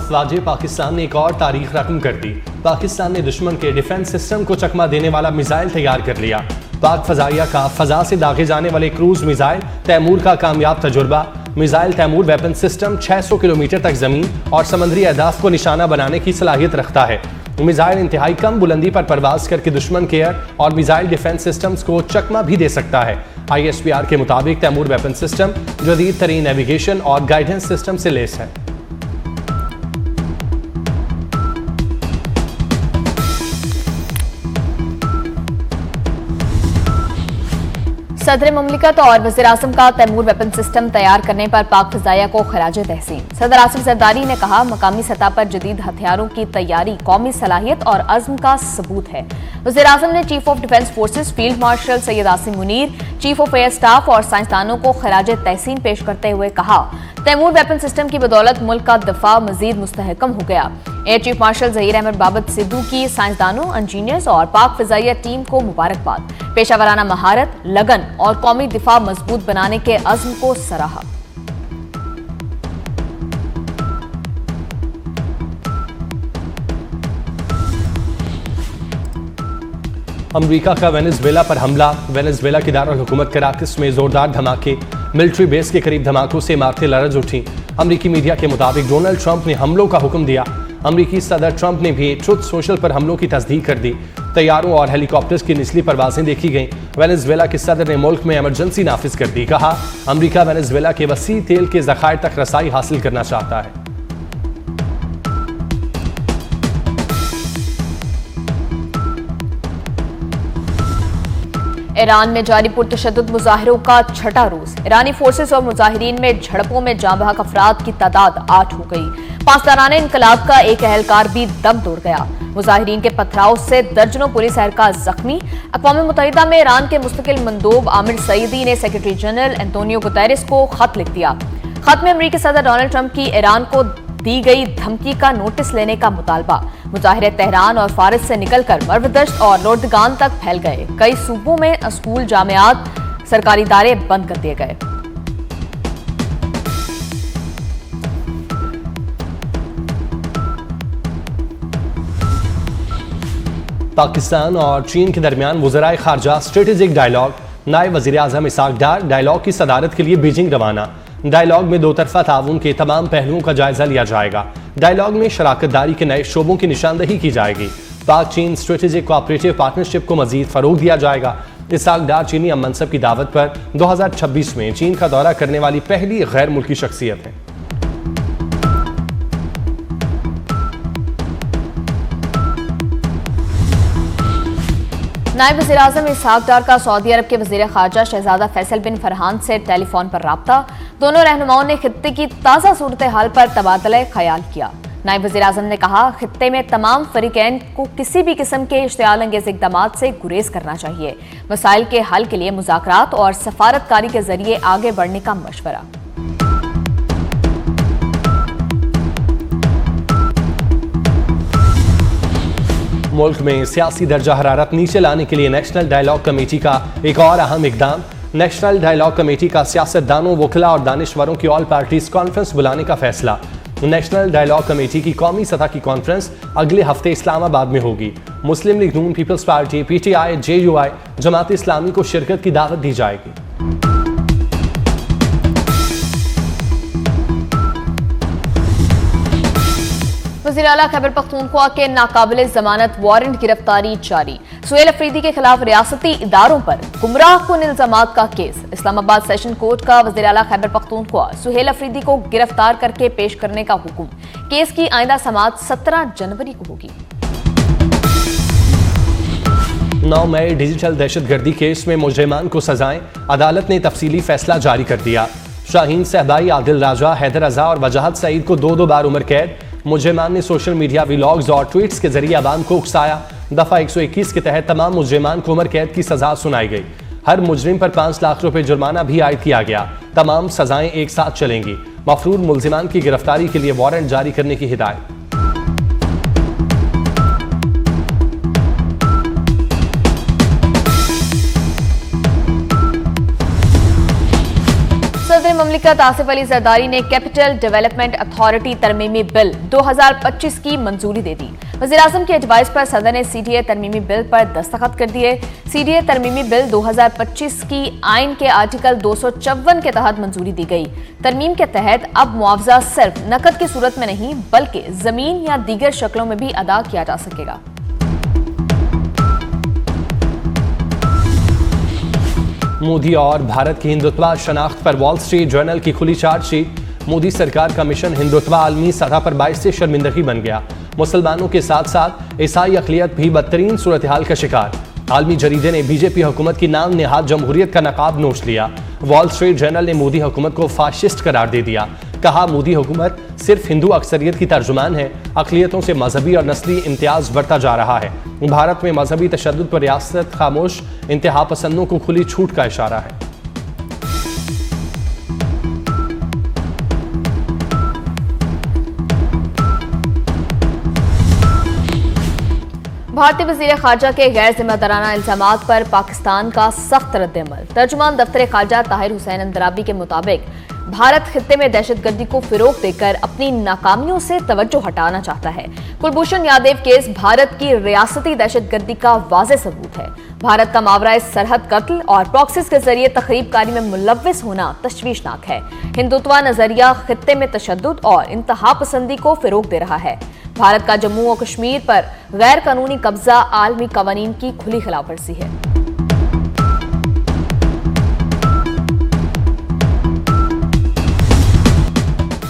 अफवाज पाकिस्तान ने एक और तारीख रकम कर दी। पाकिस्तान ने दुश्मन के डिफेंस सिस्टम को चकमा देने वाला मिसाइल तैयार कर लिया। पाक फजाइया का फजा से दागे जाने वाले क्रूज मिसाइल तैमूर का कामयाब तजुर्बा। Missile Taimur weapon system 600 kilometre तक जमीन और समंदरी अहदाफ को निशाना बनाने की सलाहियत रखता है। मिसाइल इंतहाई कम बुलंदी पर परवाज करके दुश्मन के एयर और मिसाइल डिफेंस सिस्टम्स को चकमा भी दे सकता है। ISPR के मुताबिक तैमूर वेपन सिस्टम जदीद तरीन नेविगेशन और गाइडेंस सिस्टम से लेस है। सदर मुमलिकत और वज़ीर-ए-आज़म का तैमूर वेपन सिस्टम तैयार करने पर पाक फ़ज़ाइया को खराज तहसीन। सदर आसिफ ज़रदारी ने कहा, मकामी सतह पर जदीद हथियारों की तैयारी कौमी सलाहियत और अज़्म का सबूत है। वज़ीर-ए-आज़म ने chief of defence forces field marshal Syed Asim Munir, chief of air staff और साइंसदानों को खराज तहसीन पेश करते हुए कहा, तैमूर वेपन सिस्टम की बदौलत मुल्क का दफा मजीद मुस्तहकम हो गया। Air chief marshal Zaheer Ahmed Babar Sidhu की साइंसदानों, इंजीनियर्स और पाक फ़ज़ाइया टीम को मुबारकबाद। पेशावराना महारत, लगन और कौमी दिफा मजबूत बनाने के अज़्म को सराहा। अमरीका का वेनेजुएला पर हमला। वेनेजुएला की दारुल हुकूमत कराकस में जोरदार धमाके। मिलिट्री बेस के करीब धमाकों से इमारतें लरज़ उठी। अमरीकी मीडिया के मुताबिक डोनाल्ड ट्रंप ने हमलों का हुक्म दिया। अमरीकी सदर ट्रंप ने भी ट्रुथ सोशल पर हमलों की तस्दीक कर दी। तैयारों और हेलीकॉप्टर्स की निचली परवाजें देखी गईं। वेनेजुएला के सदर ने मुल्क में इमरजेंसी नाफिज कर दी। कहा, अमरीका वेनेजुएला के वसी तेल के ज़खायर तक रसाई हासिल करना चाहता है। ईरान में जारी पुरतशद्दुद मुजाहिरों का छठा रोज। ईरानी फोर्सेस और मुजाहिरीन में झड़पों में जाँ बहक अफराद की तादाद 8 हो गई। पासदाराने इनकलाब का एक अहलकार भी दम तोड़ गया। मुजाहिरीन के पथराव से दर्जनों पुलिस एहलकार जख्मी। अक़वाम मुत्तहिदा में ईरान के मुस्तकिल मंदूब आमिर सईदी ने सेक्रेटरी जनरल एंटोनियो गुतेरेस को खत लिख दिया। खत में अमरीकी सदर डोनाल्ड ट्रंप की ईरान को दी गई धमकी का नोटिस लेने का मुतालबा। मुजाहिरे तेहरान और फारिस से निकलकर मर्वदश्त और लोर्दगान तक फैल गए। कई सूबों में स्कूल, जामियात, सरकारी इदारे बंद कर दिए गए। पाकिस्तान और चीन के दरमियान वज़राए खारजा स्ट्रेटेजिक डायलॉग। नायब वज़ीर आज़म इसाक डार डायलॉग की सदारत के लिए बीजिंग रवाना। डायलॉग में दो तरफा ताउन के तमाम पहलुओं का जायजा लिया जाएगा। डायलॉग में शराकतदारी के नए शोबों की निशानदही की जाएगी। पाक चीन स्ट्रेटेजिक कोऑपरेटिव पार्टनरशिप को मजीद फरोग दिया जाएगा। इसाक डार चीनी अम मनसब की दावत पर 2026 में चीन का दौरा करने वाली पहली गैर मुल्की शख्सियत है। नायब वज़ीर-ए-आज़म इसाक डार का सऊदी अरब के वज़ीर ख़ारजा शहज़ादा फैसल बिन फरहान से टेलीफोन पर राब्ता। दोनों रहनुमाओं ने खित्ते की ताज़ा सूरत हाल पर तबादला ख्याल किया। नायब वज़ीर-ए-आज़म ने कहा, खित्ते में तमाम फरीकैन को किसी भी किस्म के इश्तियाल अंगेज़ इक़दामात से गुरेज करना चाहिए। मसाइल के हल के लिए मुज़ाकरात और सफारतकारी के जरिए आगे बढ़ने का मशवरा। मुल्क में सियासी दर्जा हरारत नीचे लाने के लिए नेशनल डायलॉग कमेटी का एक और अहम इकदाम। नेशनल डायलॉग कमेटी का सियासतदानों, वकला और दानिश्वरों की ऑल पार्टीज कॉन्फ्रेंस बुलाने का फैसला। नेशनल डायलॉग कमेटी की कौमी सतह की कॉन्फ्रेंस अगले हफ्ते इस्लामाबाद में होगी। मुस्लिम लीग नून, peoples party, PTI, JUI, Jamaat Islami को शिरकत की दावत दी जाएगी। वज़ीर आला खैबर पख्तूनख्वा के नाकाबिल जमानत वारंट गिरफ्तारी जारी। सुहेल अफरीदी के खिलाफ रियासती इदारों पर गुमराहकुन इल्जामात का केस। इस्लामाबाद सेशन कोर्ट का वज़ीर आला खैबर पख्तूनख्वा सुहेल अफरीदी को गिरफ्तार करके पेश करने का हुक्म। केस की आइंदा समाअत 17 जनवरी को होगी। 9 मई डिजिटल दहशतगर्दी केस में मुजरिमान को सजाएं। अदालत ने तफसीली फैसला जारी कर दिया। शाहीन सहबाई, आदिल राजा, हैदर रजा और वजाहत सईद को 2-2 बार उम्र कैद। मुजरिमान ने सोशल मीडिया व्लॉग्स और ट्वीट्स के जरिए आवाम को उकसाया। दफा 121 के तहत तमाम मुजरिमान को उम्र कैद की सजा सुनाई गई। हर मुजरिम पर 5 लाख रुपए जुर्माना भी आयद किया गया। तमाम सजाएं एक साथ चलेंगी। मफरूर मुलजिमान की गिरफ्तारी के लिए वारंट जारी करने की हिदायत। सदर मुमलिकत आसिफ अली जरदारी ने कैपिटल डेवलपमेंट अथॉरिटी तरमीमी बिल 2025 की मंजूरी दे दी। वज़ीर-ए-आज़म की एडवाइस पर सदर ने सीडीए तरमीमी बिल पर दस्तखत कर दिए। सीडीए तरमीमी बिल 2025 की आइन के आर्टिकल 254 के तहत मंजूरी दी गई। तरमीम के तहत अब मुआवजा सिर्फ नकद की सूरत में नहीं बल्कि जमीन या दीगर शक्लों में भी अदा किया जा सकेगा। मोदी और भारत की हिंदुत्व शनाख्त पर वॉल स्ट्रीट जर्नल की खुली चार्जशीट। मोदी सरकार का मिशन हिंदुत्व आलमी सतह पर बाइस से शर्मिंदगी बन गया। मुसलमानों के साथ साथ ईसाई अक़लियत भी बदतरीन सूरत हाल का शिकार। आलमी जरीदे ने बीजेपी हुकूमत की नाम नेहाद जमहूरियत का नकाब नोच लिया। वॉल स्ट्रीट जर्नल ने मोदी हुकूमत को फाशिस्ट करार दे दिया। कहा, मोदी हुकूमत सिर्फ हिंदू अक्सरियत की तर्जुमान है। अक़लियतों से मजहबी और नस्ली इम्तियाज बढ़ता जा रहा है। भारत में मजहबी तशद्दुद पर रियासत खामोश, इंतहा पसंदों को खुली छूट का इशारा है। भारतीय वज़ीर ख़ारजा के गैर जिम्मेदाराना इल्ज़ामात पर पाकिस्तान का सख्त रद्द-ए-अमल। तर्जुमान दफ्तर ख़ारजा ताहिर हुसैन अंदराबी के मुताबिक भारत खित्ते में दहशतगर्दी को फिरोग देकर अपनी नाकामियों से तवज्जो हटाना चाहता है। कुलभूषण यादव केस भारत की रियासती दहशतगर्दी का वाज़ेह सबूत है। भारत का मावराए सरहद कत्ल और प्रॉक्सिस के जरिए तखरीबकारी में मुलव्विस होना तशवीशनाक है। हिंदुत्व नजरिया खित्ते में तशद्दुद और इंतहा पसंदी को फिरोग दे रहा है। भारत का जम्मू और कश्मीर पर गैर कानूनी कब्जा आलमी कवानीन की खुली खिलाफवर्जी है।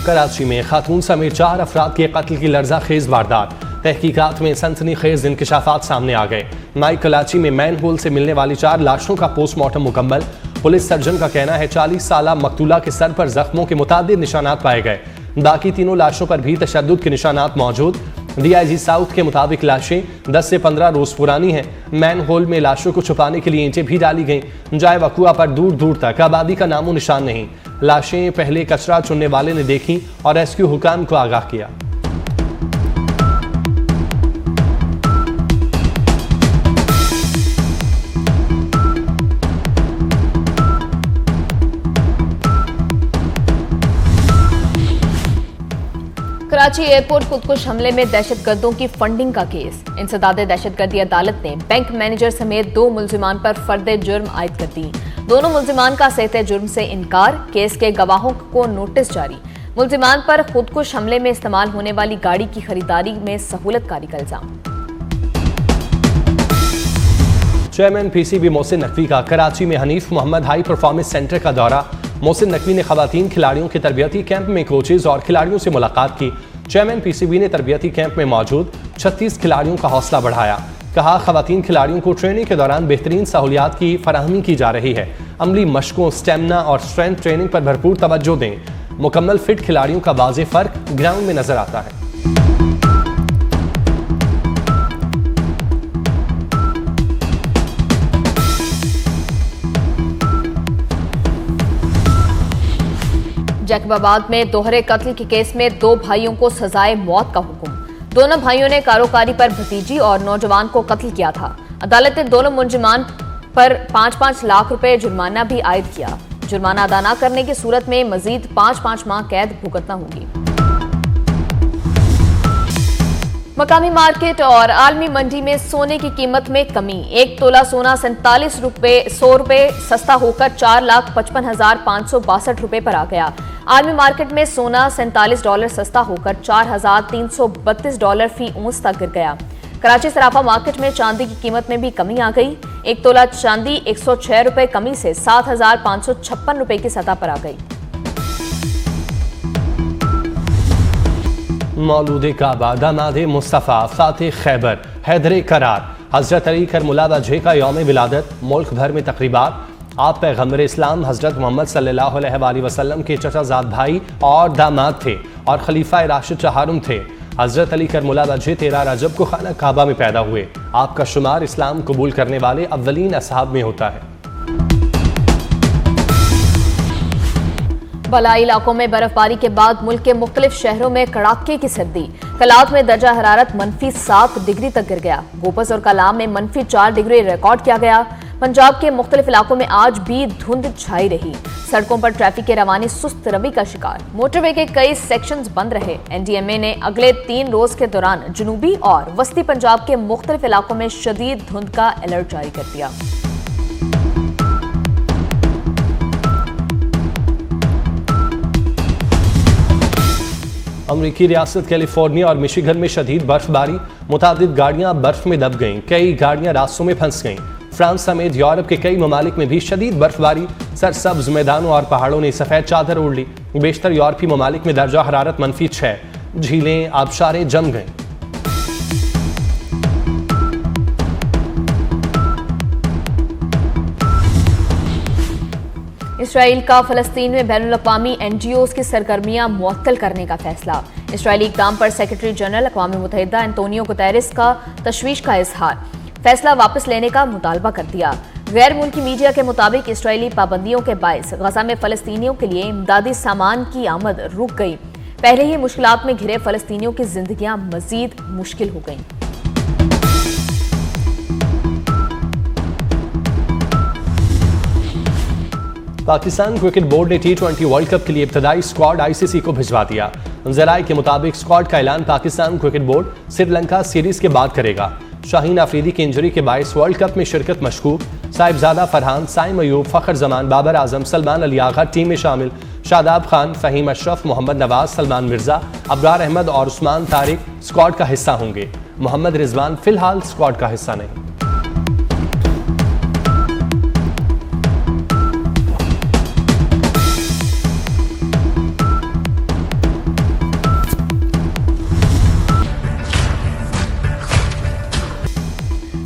कराची में खातून समेत 4 अफराद के कत्ल की लर्ज़ाखेज वारदात। तहकीकात में सनसनीखेज इंकशाफात सामने आ गए। नाई कराची में मैन होल से मिलने वाली 4 लाशों का पोस्टमार्टम मुकम्मल। पुलिस सर्जन का कहना है 40 साला मकतूला के सर पर जख्मों के मुतादिद निशानात पाए गए। बाकी तीनों लाशों पर भी तशद्दुद के निशानात मौजूद। डीआईजी साउथ के मुताबिक लाशें 10 से 15 रोज पुरानी हैं। मैन होल में लाशों को छुपाने के लिए ईंटें भी डाली गईं। जाए वकुआ पर दूर दूर तक आबादी का नामो निशान नहीं। लाशें पहले कचरा चुनने वाले ने देखी और रेस्क्यू हुकाम को आगाह किया। कराची एयरपोर्ट खुदकुश हमले में दहशतगर्दों की फंडिंग का केस। इंसदादे दहशतगर्दी अदालत ने बैंक मैनेजर समेत 2 मुल्जिमान पर फर्द जुर्म आयद कर दी। दोनों मुल्जिमान का सहते जुर्म से इनकार। केस के गवाहों को नोटिस जारी। मुल्जिमान पर खुदकुश हमले में इस्तेमाल होने वाली गाड़ी की खरीदारी में सहूलतकारी का इल्जाम। चेयरमैन पीसीबी मोहसिन नकवी का कराची में Hanif Mohammad high performance centre का दौरा। मोहसिन नकवी ने खवातीन खिलाड़ियों के तरबियती कैंप में कोचेज और खिलाड़ियों से मुलाकात की। चेयरमैन पीसीबी ने तरबियती कैंप में मौजूद 36 खिलाड़ियों का हौसला बढ़ाया। कहा, खवातीन खिलाड़ियों को ट्रेनिंग के दौरान बेहतरीन सहूलियात की फराहमी की जा रही है। अमली मशकों, स्टेमिना और स्ट्रेंथ ट्रेनिंग पर भरपूर तवज्जो दें। मुकम्मल फिट खिलाड़ियों का वाज़ेह फर्क ग्राउंड में नजर आता है। जैकबाबाद में दोहरे कत्ल के केस में 2 भाइयों को सजाए मौत का हुक्म। दोनों भाइयों ने कारोकारी पर भतीजी और नौजवान को कत्ल किया था। अदालत ने दोनों मुलजिमान पर 5-5 लाख रुपए जुर्माना भी आयद किया। जुर्माना अदा न करने की सूरत में मजीद 5-5 माह कैद भुगतना होगी। मकामी मार्केट और आलमी मंडी में सोने की कीमत में कमी। 1 तोला सोना 100 रुपए सस्ता होकर 4,55,562 रुपए पर आ गया। आलमी मार्केट में सोना $47 सस्ता होकर $4,332 फी औंस तक गिर गया। कराची सराफा मार्केट में चांदी की कीमत में भी कमी आ गई। 1 तोला चांदी 106 रुपए कमी से 7,556 रुपए की सतह पर आ गई। मौलूद काबा दामाद मुस्तफ़ा फातिह खैबर हैदर करार हजरत अली करमुला वजह का यौम विलादत। मुल्क भर में तकरीबात। आप पैगम्बर इस्लाम हजरत मोहम्मद सल्लल्लाहु अलैहि वसल्लम के चचाजाद भाई और दामाद थे और खलीफा राशिद चहारुम थे। हजरत अली करमुला वजह 13 रजब को खाना काबा में पैदा हुए। आपका शुमार इस्लाम कबूल करने वाले अव्वलीन असहाब में होता है। बलाई इलाकों में बर्फबारी के बाद मुल्क के मुख्तलिफ शहरों में कड़ाके की सर्दी। कलाउत में दर्जा हरारत -7 डिग्री तक गिर गया। गोपस और कलाम में -4 डिग्री रिकॉर्ड किया गया। पंजाब के मुख्तलिफ इलाकों में आज भी धुंध छाई रही। सड़कों पर ट्रैफिक के रवाने सुस्त रवि का शिकार। मोटरवे के कई सेक्शंस बंद रहे। एनडीएमए ने अगले 3 रोज के दौरान जनूबी और वस्ती पंजाब के मुख्तलिफ इलाकों में शदीद धुंध का अलर्ट जारी कर दिया। अमरीकी रियासत कैलिफोर्निया और मिशिगन में शदीद बर्फबारी, मुतादिद गाड़ियां बर्फ में दब गईं, कई गाड़ियां रास्तों में फंस गईं। फ्रांस समेत यूरोप के कई ममालिक में भी शदीद बर्फबारी, सरसब्ज मैदानों और पहाड़ों ने सफेद चादर ओढ़ ली। बेशतर यूरोपीय ममालिक में दर्जा हरारत -6, झीलें आबशारें जम गईं। इसराइल का फलस्तीन में बैनुल-अक़वामी एनजीओज़ की सरगर्मियां मुअत्तल करने का फैसला। इसराइली इक़दाम पर सेक्रेटरी जनरल अक़वाम मुत्तहिदा एंटोनियो गुतेरेस का तशवीश का इजहार। फैसला वापस लेने का मुतालबा कर दिया। गैर मुल्की मीडिया के मुताबिक इसराइली पाबंदियों के बायस गजा में फलस्तीनियों के लिए इमदादी सामान की आमद रुक गई। पहले ही मुश्किलात में घिरे फलस्तीनियों की जिंदगियां मजीद मुश्किल हो गईं। पाकिस्तान क्रिकेट बोर्ड ने T20 वर्ल्ड कप के लिए इब्तदाई स्क्वाड ICC को भिजवा दिया। ज़राए के मुताबिक स्क्वाड का ऐलान Pakistan cricket board Sri Lanka series के बाद करेगा। शाहीन अफरीदी की इंजरी के बायस वर्ल्ड कप में शिरकत मशकूक। साहिबजादा फरहान, साइम अयूब, फ़खर जमान, बाबर आजम, सलमान अली आगा टीम में शामिल। शादाब खान, फ़हीम अशरफ, मोहम्मद नवाज, सलमान मिर्जा, अब्रार अहमद और उस्मान तारिक स्क्वाड का हिस्सा होंगे। मोहम्मद रिजवान फिलहाल स्क्वाड का हिस्सा नहीं।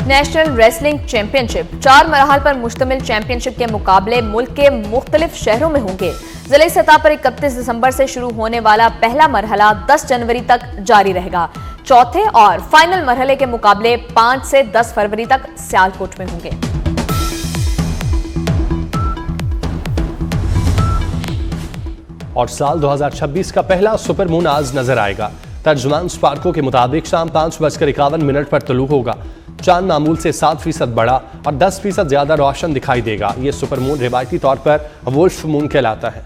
नेशनल रेसलिंग चैंपियनशिप 4 मरहल पर मुश्तमिल चैंपियनशिप के मुकाबले मुल्क के मुख्तलिफ शहरों में होंगे। जिले सतह पर 31 दिसंबर से शुरू होने वाला पहला मरहला 10 जनवरी तक जारी रहेगा। चौथे और फाइनल मरहले के मुकाबले 5 से 10 फरवरी तक सियालकोट में होंगे। और साल 2026 का पहला सुपर मून आज नजर आएगा। तर्जुमान स्पार्को के मुताबिक शाम 5:51 पर तुलू होगा। चांद मामूल से 7% बड़ा और 10% ज्यादा रोशन दिखाई देगा। ये सुपर मून रिवायती तौर पर वुल्फ मून कहलाता है।